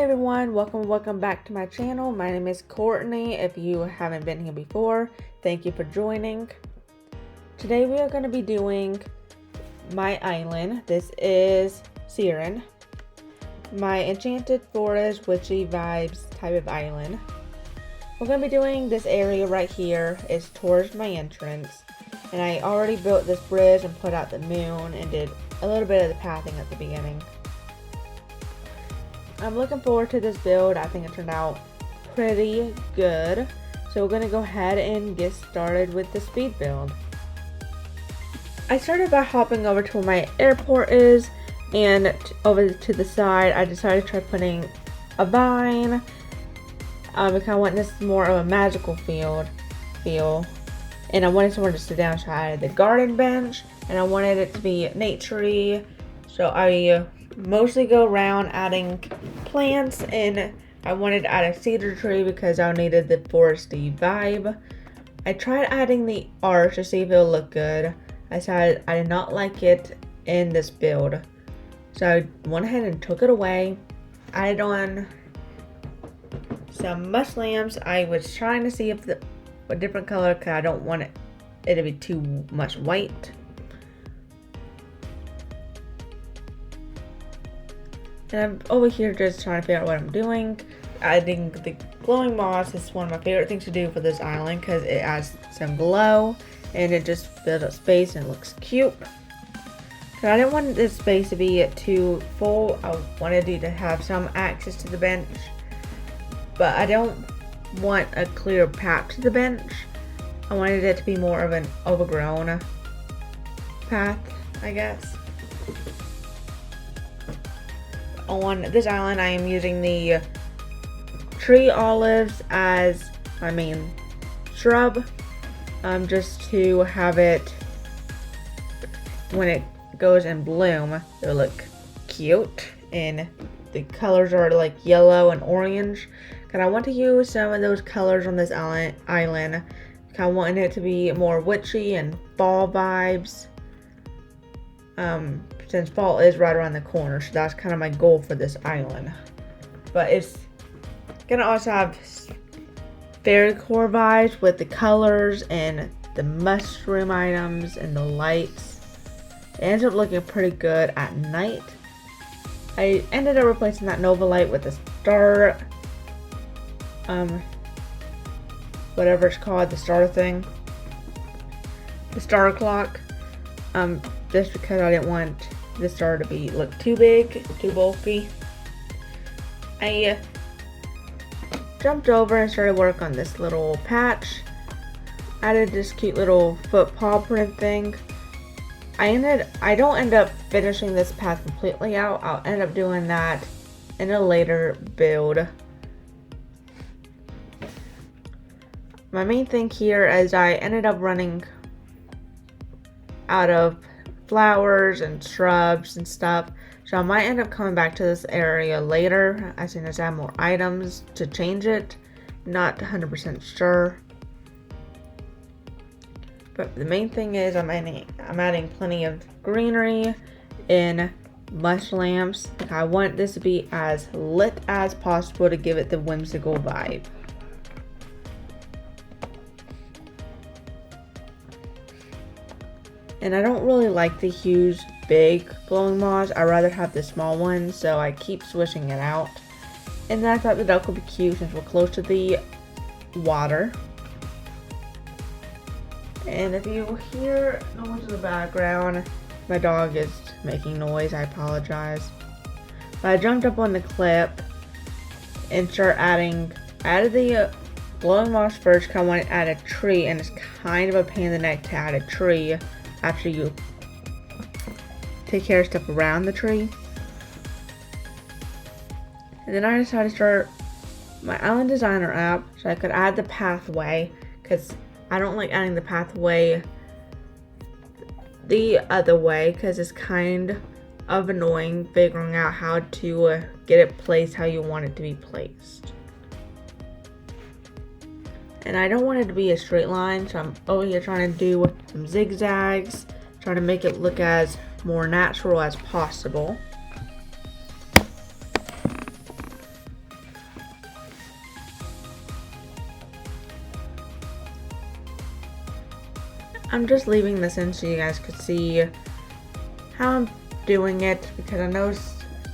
everyone, welcome back to my channel. My name is Courtney. If you haven't been here before, thank you for joining. Today we are going to be doing my island. This is Searyn, my enchanted forest witchy vibes type of island. We're going to be doing this area right here is towards my entrance, and I already built this bridge and put out the moon and did a little bit of the pathing at the beginning. I'm looking forward to this build. I think it turned out pretty good. So we're going to go ahead and get started with the speed build. I started by hopping over to where my airport is, and over to the side I decided to try putting a vine because I want this more of a magical feel. And I wanted somewhere to sit down, so I added the garden bench, and I wanted it to be naturey. So I mostly go around adding plants, and I wanted to add a cedar tree because I needed the foresty vibe. I tried adding the arch to see if it would look good. I decided I did not like it in this build, so I went ahead and took it away. Added on some mush lamps. I was trying to see if a different color, because I don't want it to be too much white. And I'm over here just trying to figure out what I'm doing. Adding the glowing moss is one of my favorite things to do for this island because it adds some glow and it just fills up space and looks cute. So I didn't want this space to be too full. I wanted you to have some access to the bench, but I don't want a clear path to the bench. I wanted it to be more of an overgrown path, I guess. On this island, I am using the tree olives as my main shrub, just to have it, when it goes in bloom, it'll look cute, and the colors are like yellow and orange, because I want to use some of those colors on this island. I want it to be more witchy and fall vibes. Since fall is right around the corner, so that's kind of my goal for this island. But it's gonna also have fairy core vibes with the colors and the mushroom items and the lights. It ends up looking pretty good at night. I ended up replacing that Nova light with the star, whatever it's called, the star thing, the star clock. Just because I didn't want the star to look too big, too bulky. I jumped over and started work on this little patch. Added this cute little foot paw print thing. I don't end up finishing this path completely out. I'll end up doing that in a later build. My main thing here is I ended up running out of flowers and shrubs and stuff, so I might end up coming back to this area later as soon as I have more items to change it. Not 100% sure, but the main thing is I'm adding plenty of greenery and mush lamps. I want this to be as lit as possible to give it the whimsical vibe. And I don't really like the huge, big glowing moss. I rather have the small one, so I keep switching it out. And then I thought the duck would be cute since we're close to the water. And if you hear noise in the background, my dog is making noise. I apologize. But I jumped up on the cliff and added the glowing moss first because I wanted to add a tree, and it's kind of a pain in the neck to add a tree after you take care of stuff around the tree. And then I decided to start my Island Designer app so I could add the pathway, because I don't like adding the pathway the other way because it's kind of annoying figuring out how to get it placed how you want it to be placed. And I don't want it to be a straight line, so I'm over here trying to do some zigzags, trying to make it look as more natural as possible. I'm just leaving this in so you guys could see how I'm doing it, because I know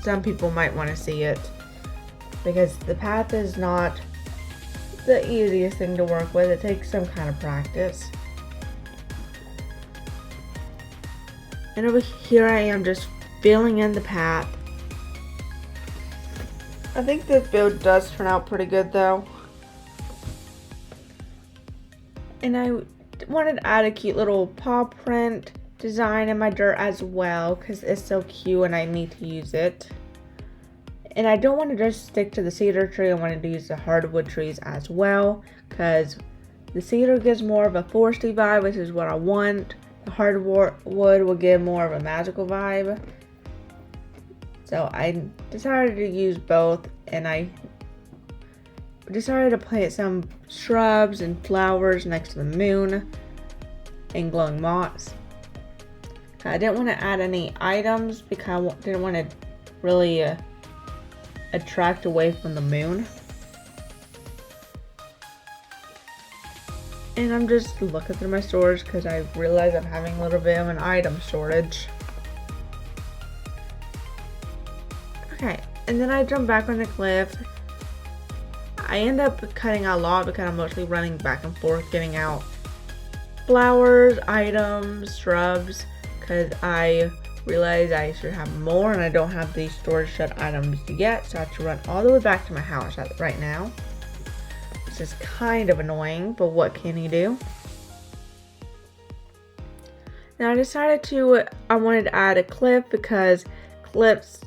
some people might want to see it, because the path is not the easiest thing to work with. It takes some kind of practice. And over here I am just filling in the path. I think this build does turn out pretty good though. And I wanted to add a cute little paw print design in my dirt as well, because it's so cute and I need to use it. And I don't want to just stick to the cedar tree. I wanted to use the hardwood trees as well, because the cedar gives more of a foresty vibe, which is what I want. The hardwood will give more of a magical vibe. So I decided to use both, and I decided to plant some shrubs and flowers next to the moon and glowing moss. I didn't want to add any items because I didn't want to really attract away from the moon. And I'm just looking through my storage because I realized I'm having a little bit of an item shortage. Okay, and then I jump back on the cliff. I end up cutting out a lot because I'm mostly running back and forth getting out flowers, items, shrubs, because I realized I should have more and I don't have these storage shed items yet, so I have to run all the way back to my house right now. This is kind of annoying, but what can you do? Now I decided I wanted to add a cliff because cliffs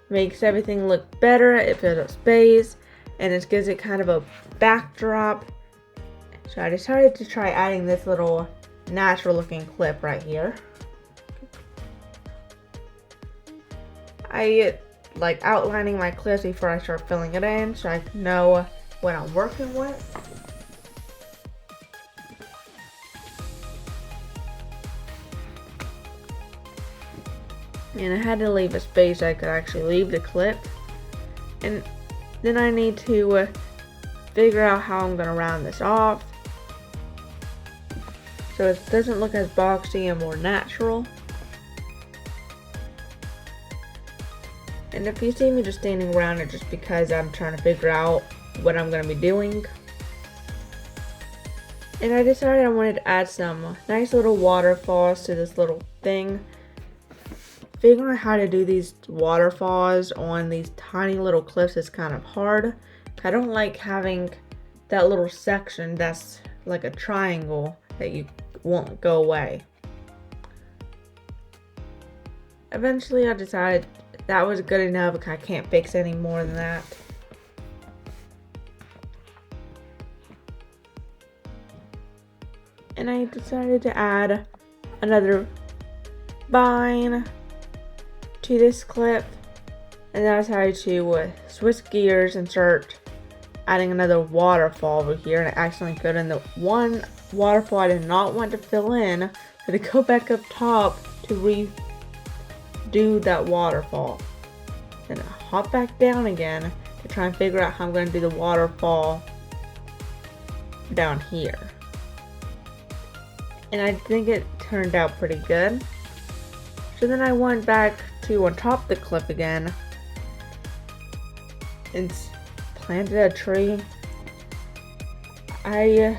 makes everything look better. It fills up space and it gives it kind of a backdrop. So I decided to try adding this little natural looking cliff right here. I like outlining my cliffs before I start filling it in so I know what I'm working with. And I had to leave a space so I could actually leave the clip. And then I need to figure out how I'm going to round this off so it doesn't look as boxy and more natural. And if you see me just standing around, it's just because I'm trying to figure out what I'm going to be doing. And I decided I wanted to add some nice little waterfalls to this little thing. Figuring out how to do these waterfalls on these tiny little cliffs is kind of hard. I don't like having that little section that's like a triangle that you won't go away. Eventually I decided that was good enough because I can't fix any more than that. And I decided to add another vine to this clip, and then I decided to switch gears and start adding another waterfall over here, and I accidentally put in the one waterfall I did not want to fill in, so to go back up top to redo that waterfall. Then I hop back down again to try and figure out how I'm going to do the waterfall down here. And I think it turned out pretty good. So then I went back to on top of the cliff again and planted a tree. I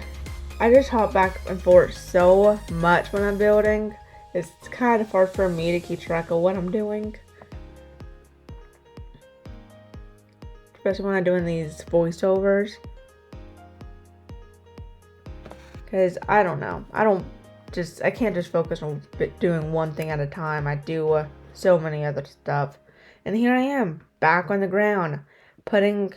just hop back and forth so much when I'm building. It's kind of hard for me to keep track of what I'm doing. Especially when I'm doing these voiceovers. Because I don't know. I can't just focus on doing one thing at a time. I do so many other stuff. And here I am, back on the ground, putting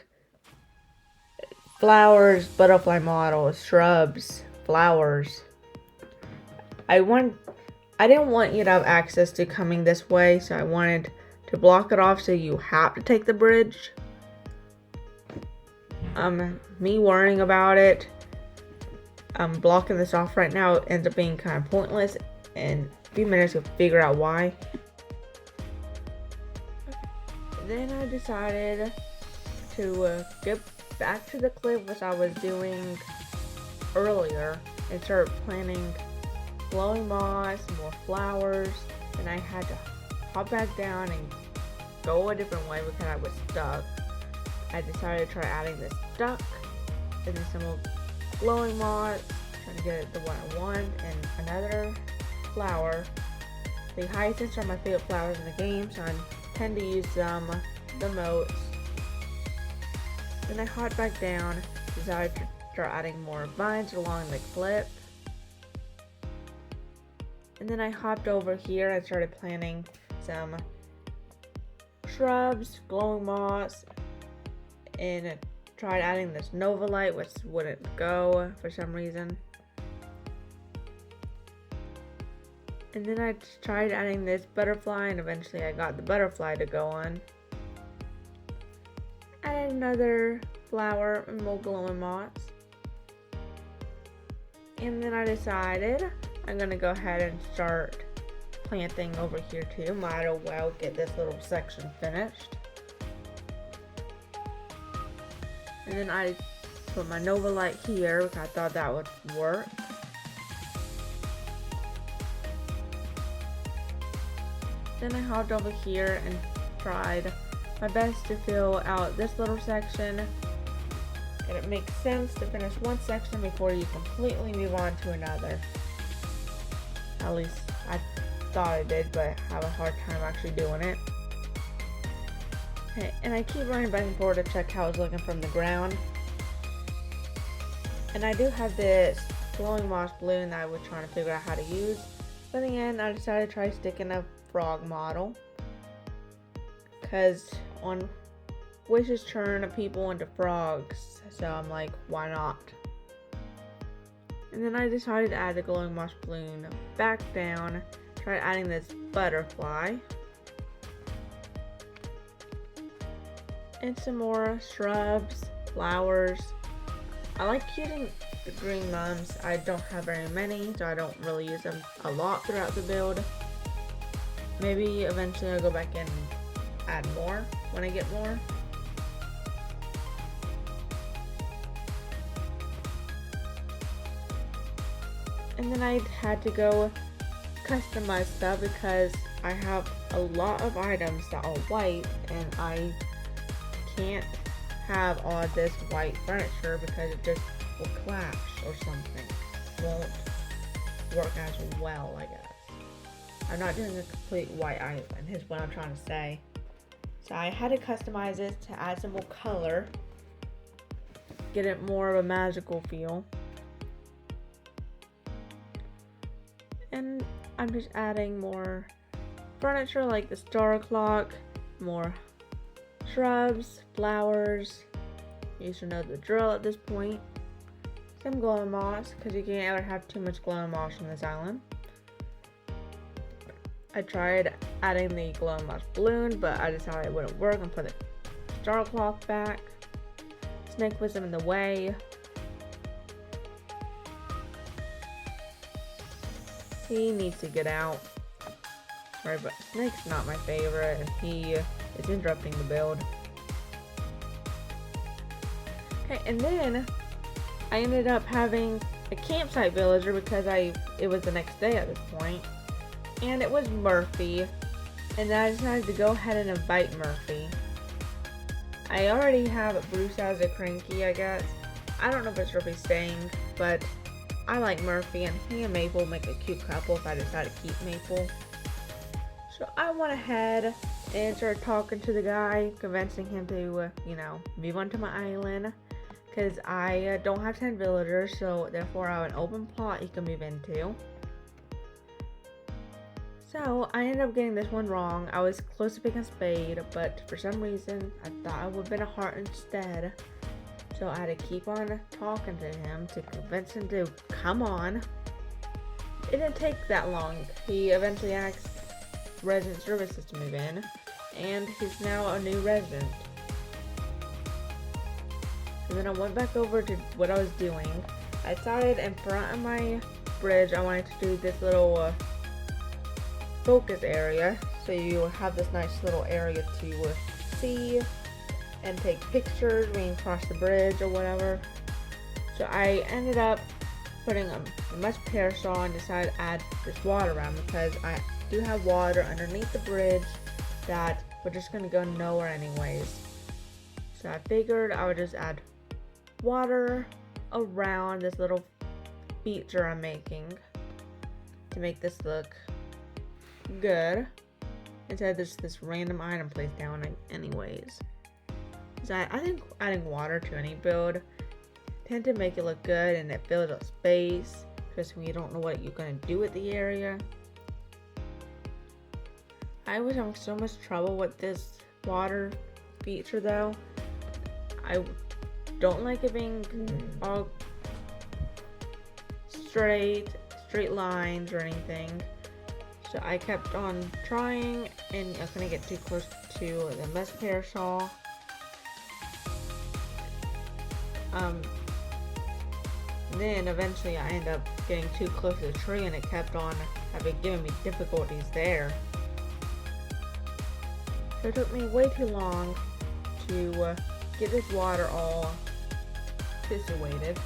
flowers, butterfly models, shrubs, flowers. I didn't want you to have access to coming this way, so I wanted to block it off so you have to take the bridge. Me worrying about it, blocking this off right now ends up being kind of pointless, and a few minutes to figure out why. Then I decided to get back to the cliff which I was doing earlier and start planting glowing moss, more flowers, and I had to hop back down and go a different way because I was stuck. I decided to try adding this duck, and then some more glowing moss, trying to get the one I want, and another flower. The hyacinths are my favorite flowers in the game, so I tend to use them the most. Then I hopped back down, decided to start adding more vines along the clip. And then I hopped over here and started planting some shrubs, glowing moss, and tried adding this Nova light, which wouldn't go for some reason. And then I tried adding this butterfly, and eventually I got the butterfly to go on. Added another flower and more glowing moss. And then I decided I'm gonna go ahead and start planting over here too. Might as well get this little section finished. And then I put my Nova light here because I thought that would work. Then I hopped over here and tried my best to fill out this little section. And it makes sense to finish one section before you completely move on to another. At least I thought I did, but I have a hard time actually doing it. Okay, and I keep running back and forth to check how it's looking from the ground. And I do have this glowing moss balloon that I was trying to figure out how to use. But in the end, I decided to try sticking a frog model. Because on wishes turn people into frogs, so I'm like, why not? And then I decided to add the glowing moss balloon back down. Tried adding this butterfly. And some more shrubs, flowers. I like using the green mums. I don't have very many, so I don't really use them a lot throughout the build. Maybe eventually I'll go back and add more when I get more. And then I had to go customize stuff because I have a lot of items that are white and I can't have all this white furniture because it just will clash or something. Won't work as well, I guess. I'm not doing a complete white island, is what I'm trying to say. So I had to customize it to add some more color, get it more of a magical feel. And I'm just adding more furniture like the star clock, more shrubs, flowers. You should know the drill at this point. Some glowing moss, because you can't ever have too much glowing moss on this island. I tried adding the glowing moss balloon, but I decided it wouldn't work and put the star clock back. Snake was in the way. He needs to get out. Sorry, but Snake's not my favorite, and he is interrupting the build. Okay, and then I ended up having a campsite villager because it was the next day at this point. And it was Murphy, and then I decided to go ahead and invite Murphy. I already have Bruce as a cranky, I guess. I don't know if it's really staying, but I like Murphy, and he and Maple make a cute couple if I decide to keep Maple. So I went ahead and started talking to the guy, convincing him to, move onto my island. Because I don't have 10 villagers, so therefore I have an open plot he can move into. So I ended up getting this one wrong. I was close to picking Spade, but for some reason I thought it would have been a heart instead. So I had to keep on talking to him to convince him to come on. It didn't take that long. He eventually asked resident services to move in, and he's now a new resident. And then I went back over to what I was doing. I decided in front of my bridge I wanted to do this little focus area, so you have this nice little area to see and take pictures when you cross the bridge or whatever. So I ended up putting a much parasol and decided to add this water around because I do have water underneath the bridge that we're just gonna go nowhere anyways. So I figured I would just add water around this little feature I'm making to make this look good instead of just this random item placed down anyways. So I think adding water to any build tend to make it look good and it fills up space, especially when you don't know what you're gonna do with the area. I was having so much trouble with this water feature though. I don't like it being all straight lines or anything. So I kept on trying and I couldn't get too close to the mesh parasol. Then eventually I ended up getting too close to the tree and it kept on giving me difficulties there. So it took me way too long to get this water all situated.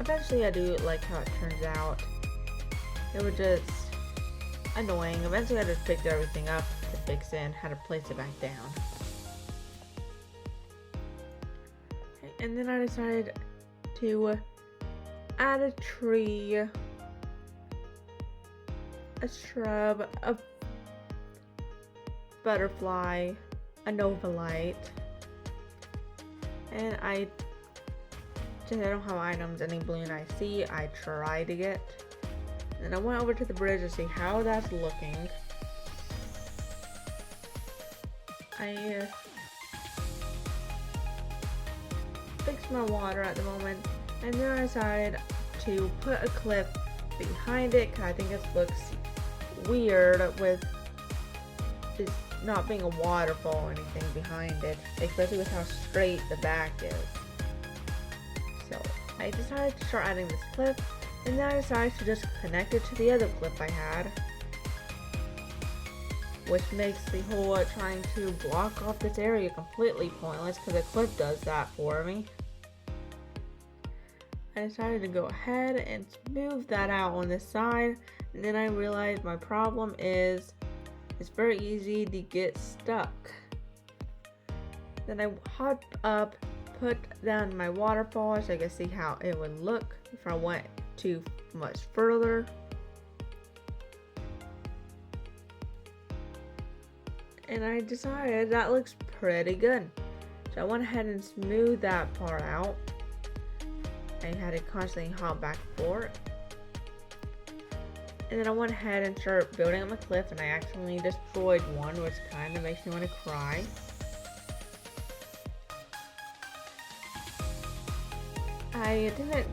Eventually I do like how it turns out. It was just annoying. Eventually I just picked everything up to fix it and had to place it back down. And then I decided to add a tree, a shrub, a butterfly, a nova light, and since I don't have items, any balloon I see, I try to get. And I went over to the bridge to see how that's looking. I fixed my water at the moment, and then I decided to put a cliff behind it because I think it looks weird with this not being a waterfall or anything behind it, especially with how straight the back is. So I decided to start adding this cliff, and then I decided to just connect it to the other cliff I had, which makes the whole trying to block off this area completely pointless because the cliff does that for me. I decided to go ahead and smooth that out on this side, and then I realized my problem is it's very easy to get stuck. Then I hopped up, put down my waterfall so I could see how it would look if I went too much further. And I decided that looks pretty good. So I went ahead and smoothed that part out. I had to constantly hop back and forth. And then I went ahead and started building up my cliff, and I accidentally destroyed one, which kind of makes me want to cry. I didn't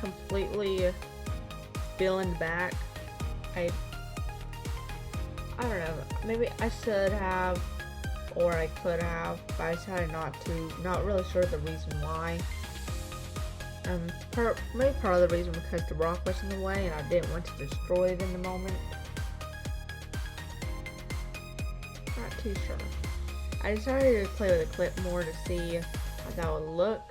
completely fill in the back. I don't know, maybe I should have, or I could have, but I decided not to. Not really sure the reason why. Maybe part of the reason because the rock was in the way and I didn't want to destroy it in the moment. Not too sure. I decided to play with the clip more to see how that would look.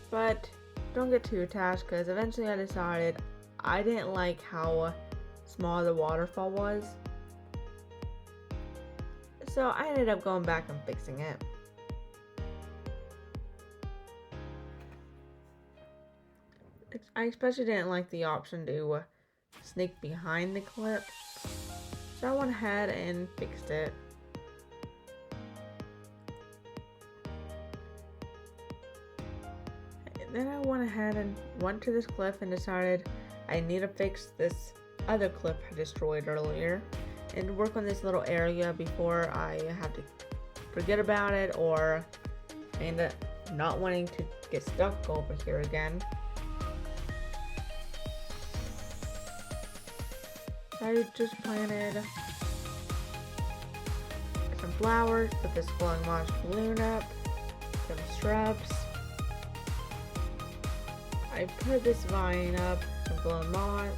But don't get too attached because eventually I decided I didn't like how small the waterfall was. So I ended up going back and fixing it. I especially didn't like the option to sneak behind the clip, so I went ahead and fixed it. And then I went ahead and went to this cliff and decided I need to fix this other cliff I destroyed earlier and work on this little area before I have to forget about it or end up not wanting to get stuck over here again. I just planted some flowers, put this glowing moss balloon up, some shrubs. I put this vine up, some glowing moss.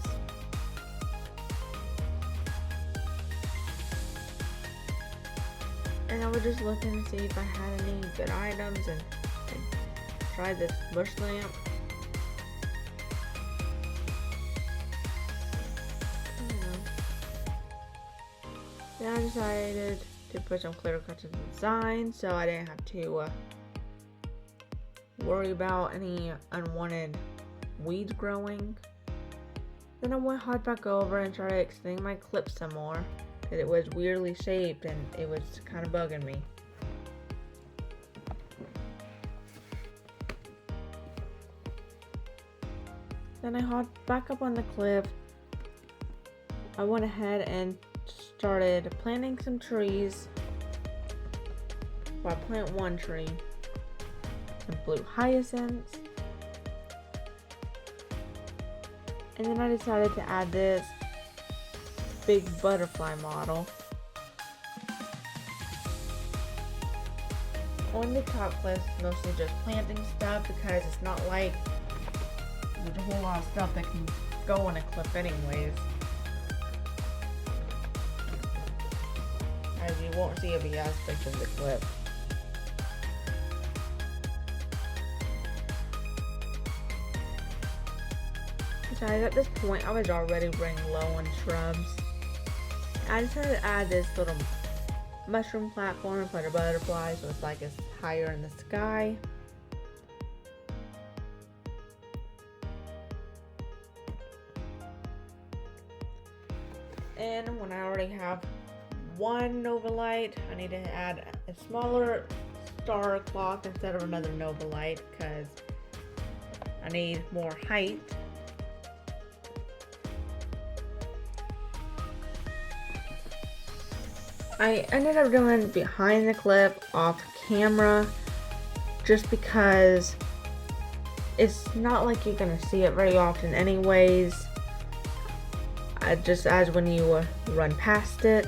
And I was just looking to see if I had any good items and tried this bush lamp. Then I decided to put some clear cuts in the design so I didn't have to worry about any unwanted weeds growing. Then I went back over and started extending my clip some more because it was weirdly shaped and it was kind of bugging me. Then I hopped back up on the cliff. I went ahead and started planting some trees. Well, I plant one tree, some blue hyacinths, and then I decided to add this big butterfly model. On the top cliff, it's mostly just planting stuff because it's not like there's a whole lot of stuff that can go on a cliff anyways. As you won't see every aspect of the cliff. Besides, at this point I was already running low on shrubs. I decided to add this little mushroom platform for the butterfly so it's like it's higher in the sky. And when I already have one Nova light, I need to add a smaller star clock instead of another Nova light because I need more height. I ended up doing behind the cliff off camera just because it's not like you're gonna see it very often anyways. Just as when you run past it.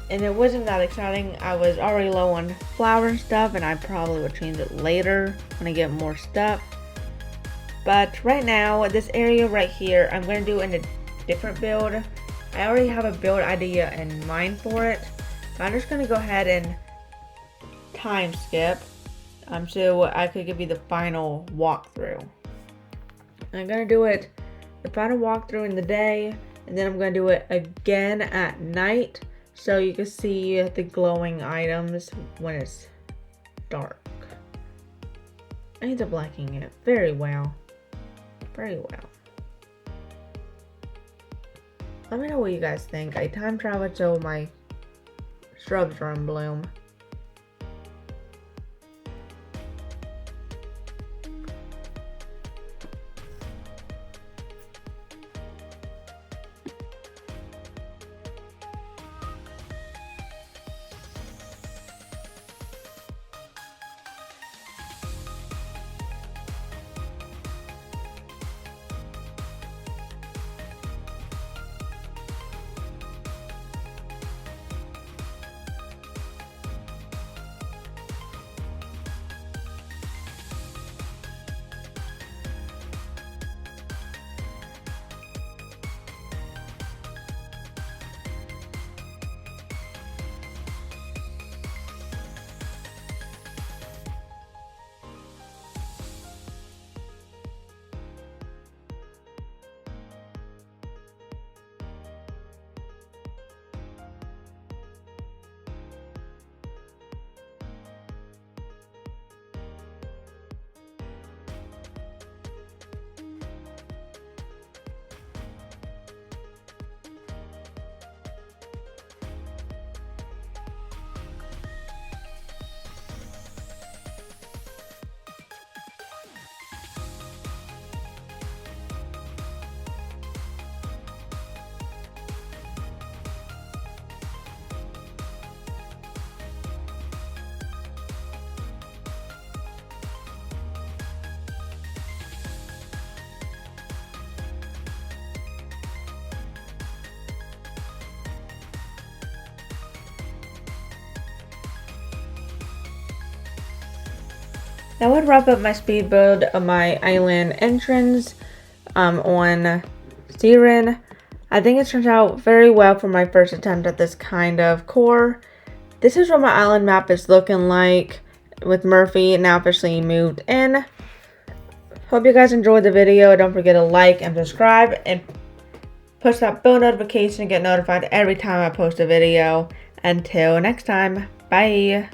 And it wasn't that exciting. I was already low on flour and stuff, and I probably would change it later when I get more stuff. But right now, this area right here, I'm going to do in a different build. I already have a build idea in mind for it. But I'm just going to go ahead and time skip so I could give you the final walkthrough. I'm going to do it the final walkthrough in the day, and then I'm going to do it again at night. So you can see the glowing items when it's dark. I need to blacking it very well. Very well. Let me know what you guys think. I time traveled so my shrubs are in bloom. That would wrap up my speed build of my island entrance on Searyn. I think it turns out very well for my first attempt at this kind of core. this is what my island map is looking like with Murphy now officially moved in. Hope you guys enjoyed the video. Don't forget to like and subscribe and push that bell notification to get notified every time I post a video. Until next time, bye.